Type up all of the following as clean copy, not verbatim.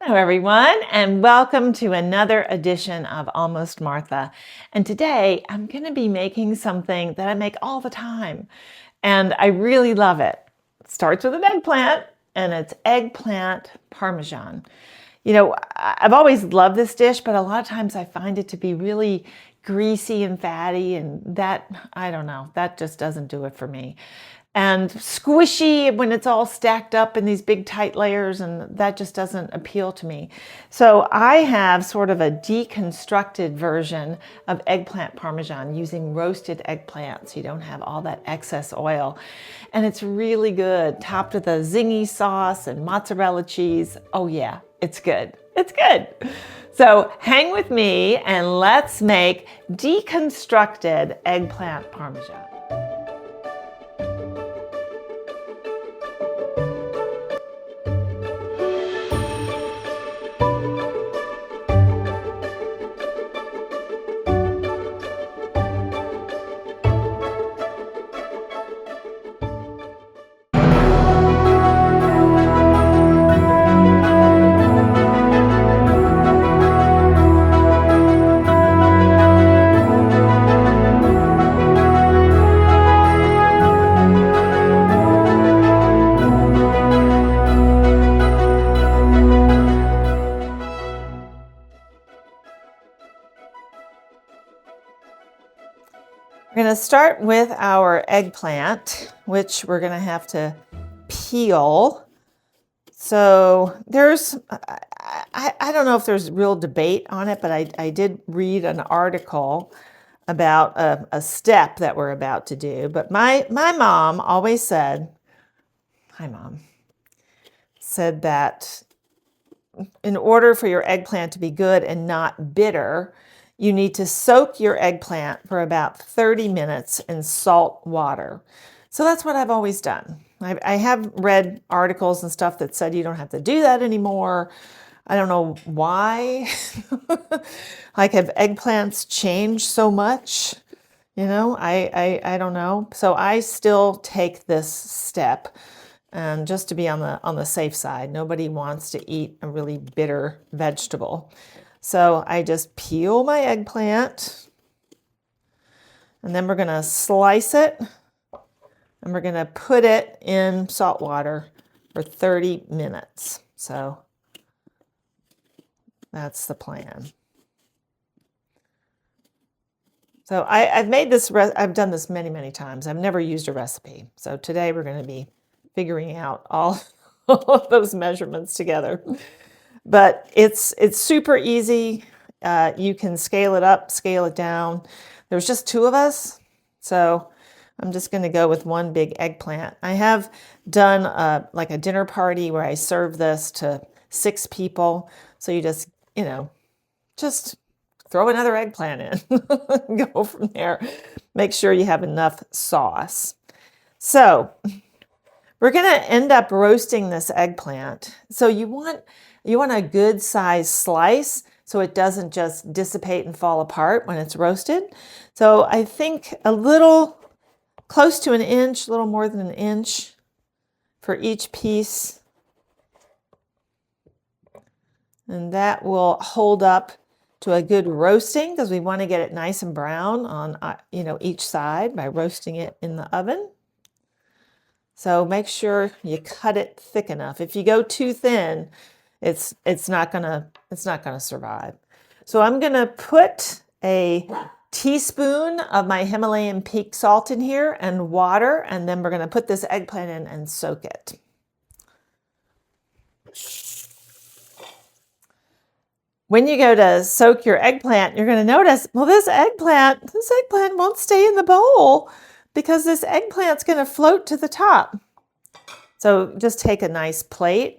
Hello, everyone, and welcome to another edition of Almost Martha. And today I'm going to be making something that I make all the time, and I really love it. It starts with an eggplant, and it's eggplant parmesan. I've always loved this dish, but a lot of times I find it to be really greasy and fatty, and that, I don't know, that just doesn't do it for me. And squishy when it's all stacked up in these big tight layers, and that just doesn't appeal to me. So I have sort of a deconstructed version of eggplant parmesan using roasted eggplant, so you don't have all that excess oil. And it's really good, topped with a zingy sauce and mozzarella cheese. Oh yeah, it's good. It's good. So hang with me and let's make deconstructed eggplant parmesan. We're going to start with our eggplant, which we're going to have to peel. So I don't know if there's real debate on it, but I did read an article about a step that we're about to do. But my mom always said, hi Mom, said that in order for your eggplant to be good and not bitter, you need to soak your eggplant for about 30 minutes in salt water. So that's what I've always done. I have read articles and stuff that said you don't have to do that anymore. I don't know why. Like, have eggplants changed so much? I don't know. So I still take this step, and just to be on the safe side. Nobody wants to eat a really bitter vegetable. So I just peel my eggplant, and then we're going to slice it, and we're going to put it in salt water for 30 minutes. So that's the plan. So I've made this, I've done this many, many times. I've never used a recipe. So today we're going to be figuring out all of those measurements together. But it's super easy. You can scale it up, scale it down. There's just two of us, so I'm just going to go with one big eggplant. I have done like a dinner party where I serve this to 6 people. So you just throw another eggplant in, go from there. Make sure you have enough sauce. So we're going to end up roasting this eggplant. So you want a good size slice so it doesn't just dissipate and fall apart when it's roasted. So I think a little close to an inch, a little more than an inch for each piece. And that will hold up to a good roasting, because we want to get it nice and brown on each side by roasting it in the oven. So make sure you cut it thick enough. If you go too thin, it's not gonna survive. So I'm gonna put a teaspoon of my Himalayan peak salt in here and water, and then we're gonna put this eggplant in and soak it. When you go to soak your eggplant, you're gonna notice, well, this eggplant won't stay in the bowl because this eggplant's gonna float to the top. So just take a nice plate,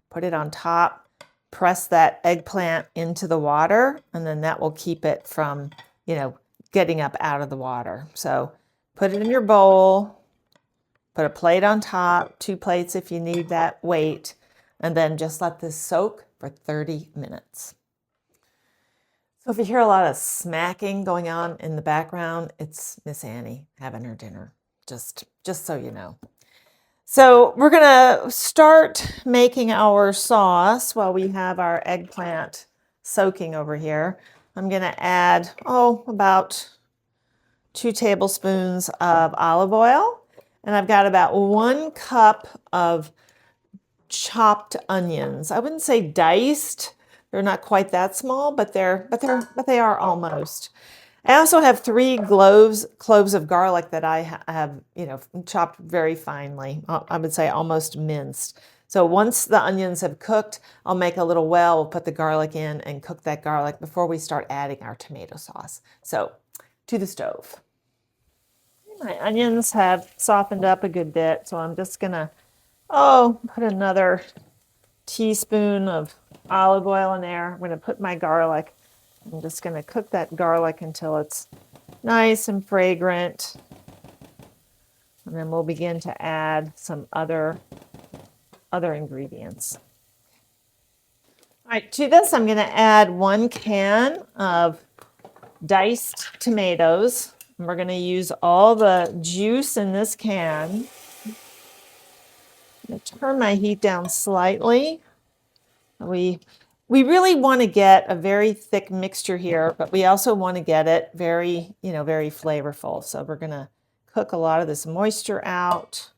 put it on top, press that eggplant into the water, and then that will keep it from, getting up out of the water. So put it in your bowl, put a plate on top, 2 plates if you need that weight, and then just let this soak for 30 minutes. So if you hear a lot of smacking going on in the background, it's Miss Annie having her dinner, just so you know. So we're gonna start making our sauce while we have our eggplant soaking over here. I'm gonna add, about 2 tablespoons of olive oil. And I've got about 1 cup of chopped onions. I wouldn't say diced. They're not quite that small, but they are almost. I also have 3 cloves of garlic that I have, chopped very finely. I would say almost minced. So once the onions have cooked, I'll make a little well, we'll put the garlic in and cook that garlic before we start adding our tomato sauce. So to the stove. My onions have softened up a good bit, so I'm just gonna, put another teaspoon of olive oil in there. I'm gonna put my garlic. I'm just gonna cook that garlic until it's nice and fragrant. And then we'll begin to add some other ingredients. All right, to this I'm gonna add 1 can of diced tomatoes. And we're going to use all the juice in this can. I'm going to turn my heat down slightly. We really want to get a very thick mixture here, but we also want to get it very, very flavorful. So we're going to cook a lot of this moisture out.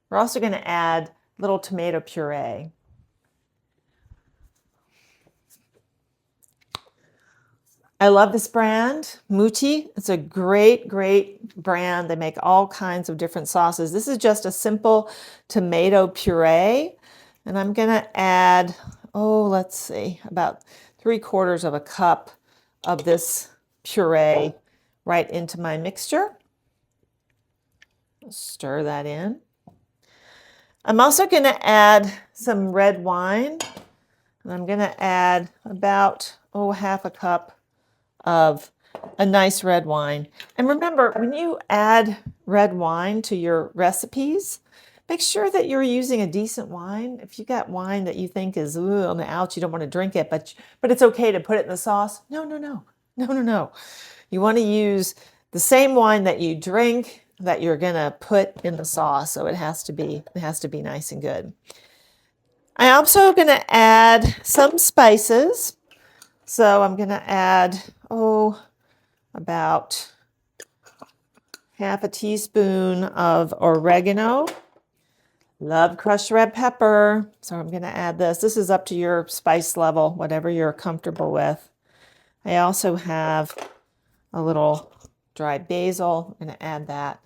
We're also going to add little tomato puree. I love this brand, Muti. It's a great, great brand. They make all kinds of different sauces. This is just a simple tomato puree. And I'm gonna add, let's see, about 3/4 of a cup of this puree right into my mixture. Stir that in. I'm also gonna add some red wine. And I'm gonna add about, 1/2 cup of a nice red wine. And remember, when you add red wine to your recipes, make sure that you're using a decent wine. If you got wine that you think is on the outs, you don't want to drink it, but it's okay to put it in the sauce. No. You want to use the same wine that you drink that you're gonna put in the sauce. So it has to be nice and good. I'm also gonna add some spices. So I'm gonna add, about 1/2 teaspoon of oregano. Love crushed red pepper. So I'm gonna add this. This is up to your spice level, whatever you're comfortable with. I also have a little dried basil. I'm gonna add that.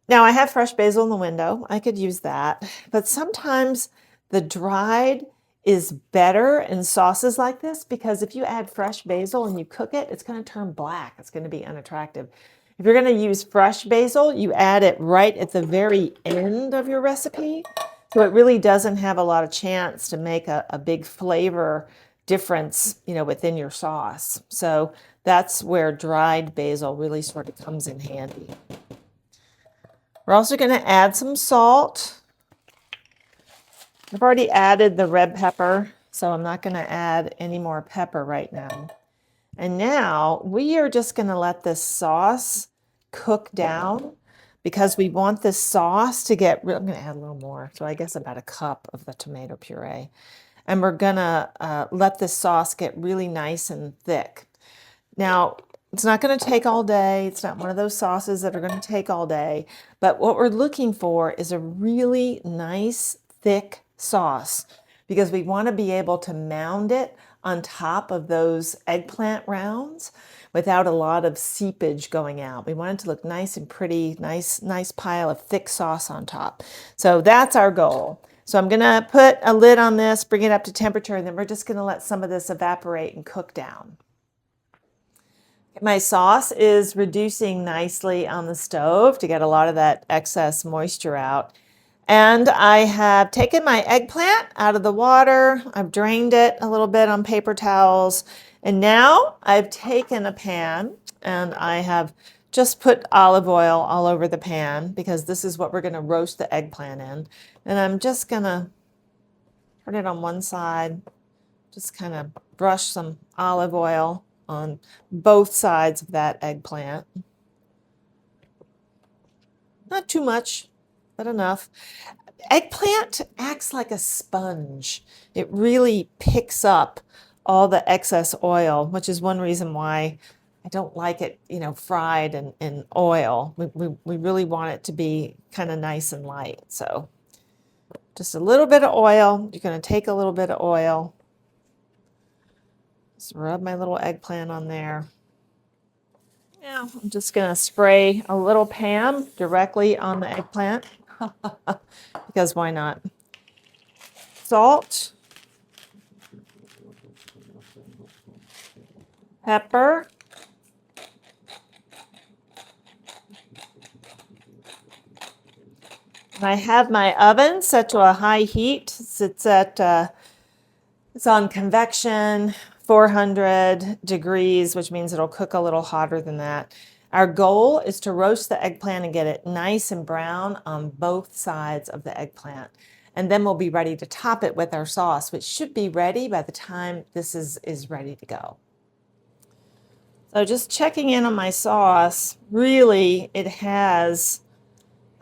Now I have fresh basil in the window. I could use that, but sometimes the dried is better in sauces like this because if you add fresh basil and you cook it, it's going to turn black. It's going to be unattractive. If you're going to use fresh basil, you add it right at the very end of your recipe. So it really doesn't have a lot of chance to make a big flavor difference, within your sauce. So that's where dried basil really sort of comes in handy. We're also going to add some salt. I've already added the red pepper, so I'm not going to add any more pepper right now. And now we are just going to let this sauce cook down because we want this sauce to get, I'm going to add a little more, so I guess about 1 cup of the tomato puree. And we're going to let this sauce get really nice and thick. Now, it's not going to take all day. It's not one of those sauces that are going to take all day. But what we're looking for is a really nice, thick sauce because we want to be able to mound it on top of those eggplant rounds without a lot of seepage going out. We want it to look nice and pretty, nice pile of thick sauce on top. So that's our goal. So I'm going to put a lid on this, bring it up to temperature, and then we're just going to let some of this evaporate and cook down. My sauce is reducing nicely on the stove to get a lot of that excess moisture out. And I have taken my eggplant out of the water. I've drained it a little bit on paper towels. And now I've taken a pan and I have just put olive oil all over the pan because this is what we're going to roast the eggplant in. And I'm just going to turn it on one side, just kind of brush some olive oil on both sides of that eggplant. Not too much. but enough. Eggplant acts like a sponge. It really picks up all the excess oil, which is one reason why I don't like it, fried in oil. We really want it to be kind of nice and light. So just a little bit of oil. You're going to take a little bit of oil. Just rub my little eggplant on there. Now I'm just going to spray a little Pam directly on the eggplant because why not? Salt, pepper, and I have my oven set to a high heat. It's on convection, 400 degrees, which means it'll cook a little hotter than that. Our goal is to roast the eggplant and get it nice and brown on both sides of the eggplant. And then we'll be ready to top it with our sauce, which should be ready by the time this is ready to go. So just checking in on my sauce, really it has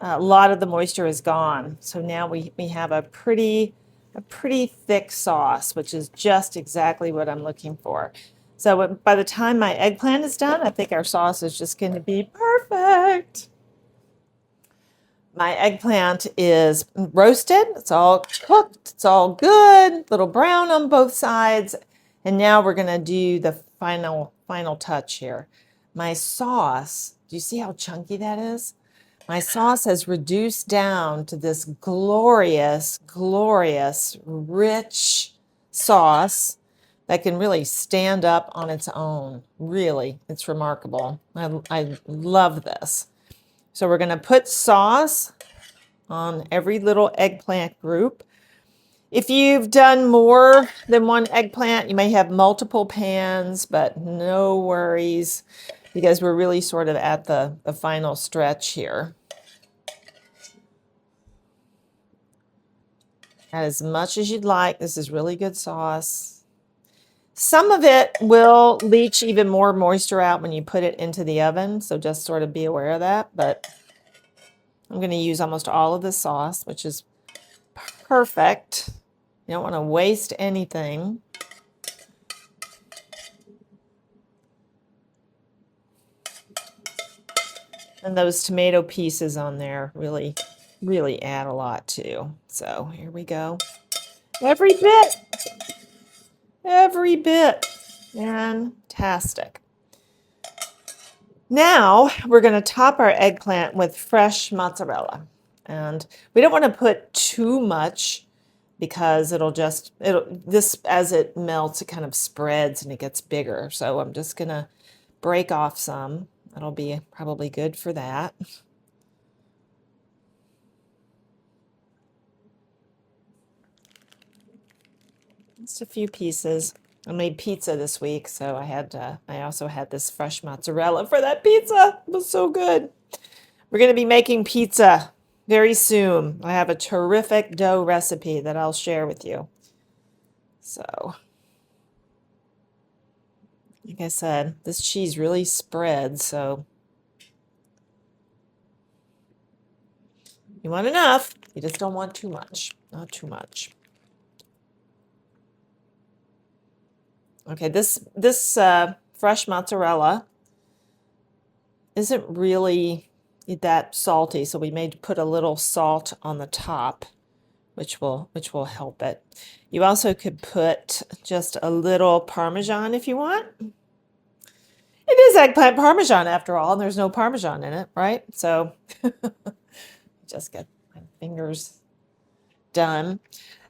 a lot of the moisture is gone. So now we have a pretty thick sauce, which is just exactly what I'm looking for. So by the time my eggplant is done, I think our sauce is just going to be perfect. My eggplant is roasted. It's all cooked. It's all good. Little brown on both sides. And now we're going to do the final touch here. My sauce, do you see how chunky that is? My sauce has reduced down to this glorious, rich sauce that can really stand up on its own. Really, it's remarkable. I love this. So we're going to put sauce on every little eggplant group. If you've done more than one eggplant, you may have multiple pans, but no worries because we're really sort of at the final stretch here. Add as much as you'd like. This is really good sauce. Some of it will leach even more moisture out when you put it into the oven, so just sort of be aware of that. But I'm going to use almost all of the sauce, which is perfect. You don't want to waste anything. And those tomato pieces on there really add a lot too. So here we go. Every bit. Fantastic. Now we're going to top our eggplant with fresh mozzarella. And we don't want to put too much because this as it melts, it kind of spreads and it gets bigger. So I'm just going to break off some. That'll be probably good for that. Just a few pieces. I made pizza this week, so I also had this fresh mozzarella for that pizza. It was so good. We're going to be making pizza very soon. I have a terrific dough recipe that I'll share with you. So, like I said, this cheese really spreads, so you want enough. You just don't want too much. Not too much. Okay, this fresh mozzarella isn't really that salty, so we may put a little salt on the top, which will help it. You also could put just a little Parmesan if you want. It is eggplant Parmesan after all, and there's no Parmesan in it, right? So just get my fingers done.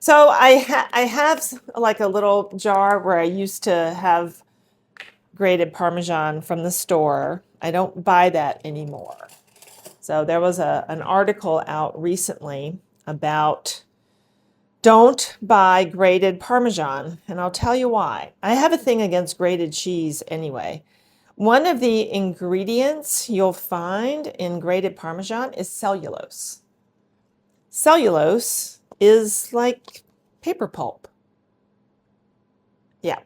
So I have like a little jar where I used to have grated Parmesan from the store. I don't buy that anymore. So there was an article out recently about don't buy grated Parmesan, and I'll tell you why. I have a thing against grated cheese anyway. One of the ingredients you'll find in grated Parmesan is cellulose. Cellulose is like paper pulp. Yeah.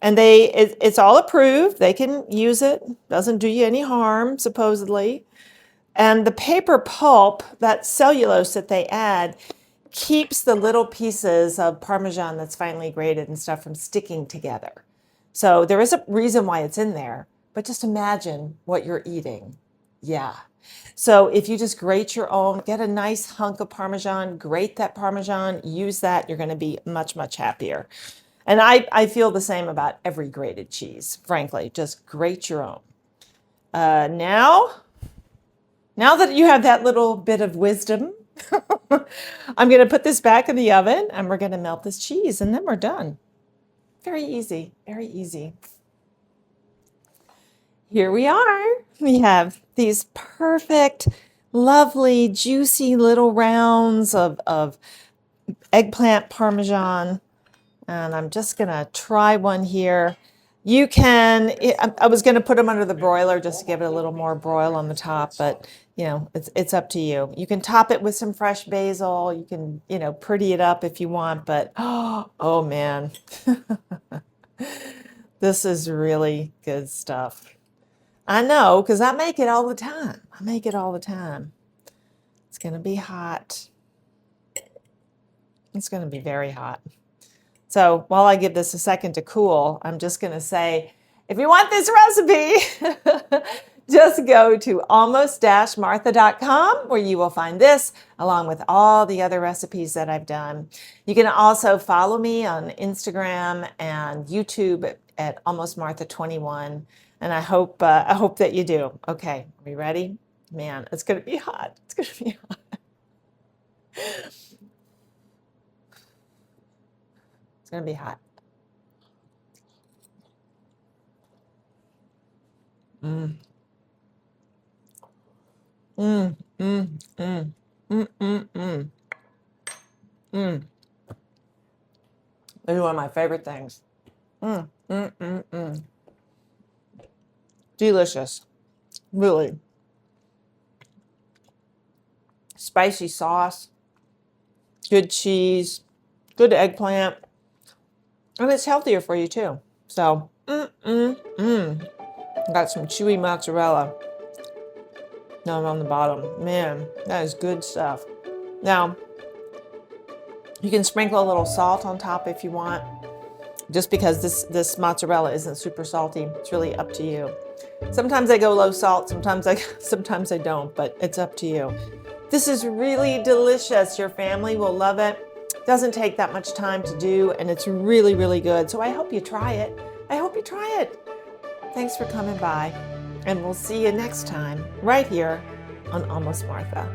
And it's all approved. They can use it. Doesn't do you any harm, supposedly. And the paper pulp, that cellulose that they add, keeps the little pieces of Parmesan that's finely grated and stuff from sticking together. So there is a reason why it's in there, but just imagine what you're eating. Yeah. So if you just grate your own, get a nice hunk of Parmesan, grate that Parmesan, use that, you're going to be much, much happier. And I feel the same about every grated cheese, frankly. Just grate your own. Now that you have that little bit of wisdom, I'm going to put this back in the oven and we're going to melt this cheese and then we're done. Very easy, very easy. Here we are. We have these perfect, lovely, juicy little rounds of eggplant Parmesan. And I'm just going to try one here. You can, I was going to put them under the broiler just to give it a little more broil on the top, but you know, it's up to you. You can top it with some fresh basil. You can, you know, pretty it up if you want, but oh man, this is really good stuff. I know, because I make it all the time. I make it all the time. It's going to be hot. It's going to be very hot. So while I give this a second to cool, I'm just going to say, if you want this recipe, just go to almost-martha.com where you will find this along with all the other recipes that I've done. You can also follow me on Instagram and YouTube at almostmartha21. And I hope that you do. Okay, are we ready? Man, it's going to be hot. It's going to be hot. It's going to be hot. Mmm. Mmm, mmm, mmm, mmm, mmm, mmm. Mmm. This is one of my favorite things. Mmm, mmm, mmm, mmm. Delicious. Really. Spicy sauce, good cheese, good eggplant, and it's healthier for you too. So, got some chewy mozzarella down on the bottom. Man, that is good stuff. Now, you can sprinkle a little salt on top if you want, just because this mozzarella isn't super salty. It's really up to you. Sometimes I go low salt, sometimes I don't, but it's up to you. This is really delicious. Your family will love it. Doesn't take that much time to do, and it's really, really good. So I hope you try it. I hope you try it. Thanks for coming by, and we'll see you next time right here on Almost Martha.